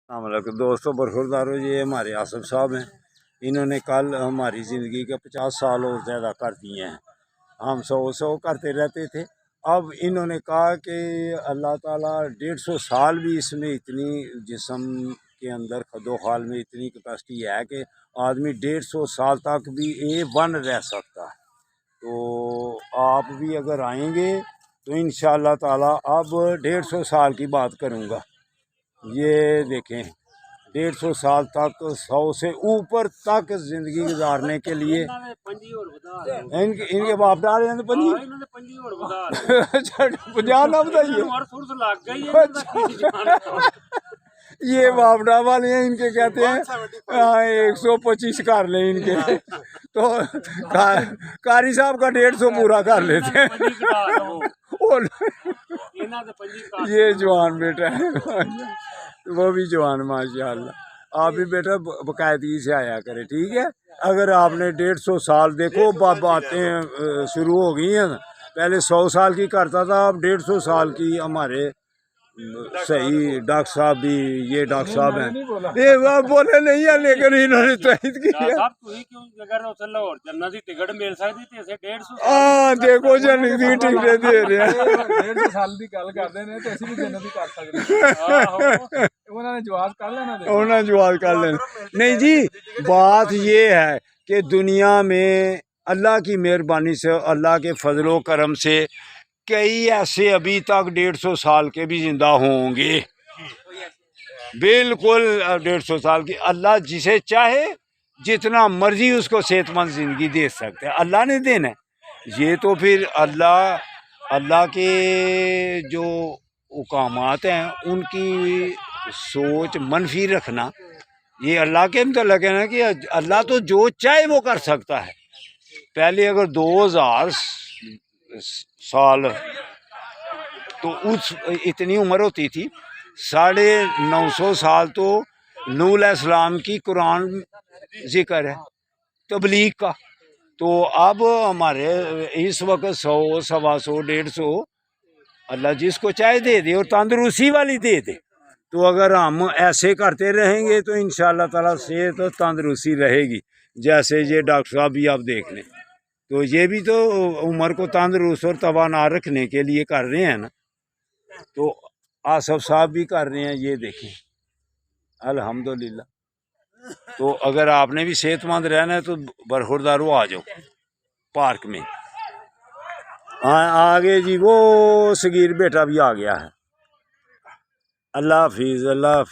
दोस्तों बरखुरदारो, ये हमारे आसफ साहब हैं। इन्होंने कल हमारी ज़िंदगी के 50 साल और ज़्यादा कर दिए हैं। हम 100 करते रहते थे। अब इन्होंने कहा कि अल्लाह ताला 150 साल भी इसमें इतनी जिस्म के अंदर खदोखाल में इतनी कैपेसिटी है कि आदमी 150 साल तक भी A1 रह सकता है। तो आप भी अगर आएंगे तो इंशाअल्लाह ताला अब 150 साल की बात करूँगा। ये देखें 150 साल तक 100 से ऊपर तक जिंदगी गुजारने के लिए इनके बाप डाले हैं तो पंजी अच्छा 50 ना बताइए। ये बापडा वाले हैं, इनके कहते हैं 125 कर ले इनके तो कारी साहब का 150 पूरा कर लेते हैं। ये जवान बेटा है, वो भी जवान माशाअल्लाह। आप भी बेटा बाकायदगी से आया करें, ठीक है। अगर आपने 150 साल देखो बातें शुरू हो गई हैं। पहले 100 साल की करता था, अब 150 साल की हमारे सही डॉक्टर साहब भी, ये डॉक्टर साहब हैं, ये बोले नहीं है लेकिन इन्होंने तहरीर की है। हाँ देखो जन्नत की टिकटें दे रहे हैं। 150 साल की गल करते हैं तो ਅਸੀਂ ਵੀ ਜन्नत ही कर सकते हैं। उन्होंने जवाब कर लेना, उन्होंने जवाब कर लेना। नहीं जी, बात ये है कि दुनिया में अल्लाह की मेहरबानी से, अल्लाह के फजलो करम से कई ऐसे अभी तक 150 साल के भी जिंदा होंगे, बिल्कुल 150 साल की। अल्लाह जिसे चाहे जितना मर्जी उसको सेहतमंद जिंदगी दे सकते हैं, अल्लाह ने देना है। ये तो फिर अल्लाह के जो हुकामात हैं उनकी सोच मनफी रखना, ये अल्लाह के मतलब है ना कि अल्लाह तो जो चाहे वो कर सकता है। पहले अगर 2000 साल तो उस इतनी उम्र होती थी, 950 साल तो नूह अलैहिस्सलाम की कुरान जिक्र है तबलीग का। तो अब हमारे इस वक्त 100, 125, 150 अल्लाह जिसको चाहे दे दे और तंदुरुस्ती वाली दे दे। तो अगर हम ऐसे करते रहेंगे तो इंशाअल्लाह ताला सेहत और तंदुरुस्ती रहेगी। जैसे ये डॉक्टर साहब भी आप देख लें, तो ये भी तो उम्र को तंदुरुस्त और तवाना रखने के लिए कर रहे हैं ना। तो आसफ साहब भी कर रहे हैं, ये देखें अल्हम्दुलिल्लाह। तो अगर आपने भी सेहतमंद रहना है तो बरखुरदारो आ जाओ पार्क में। आगे जी वो सगीर बेटा भी आ गया है। अल्लाह हाफिज़, अल्लाह हाफिज़।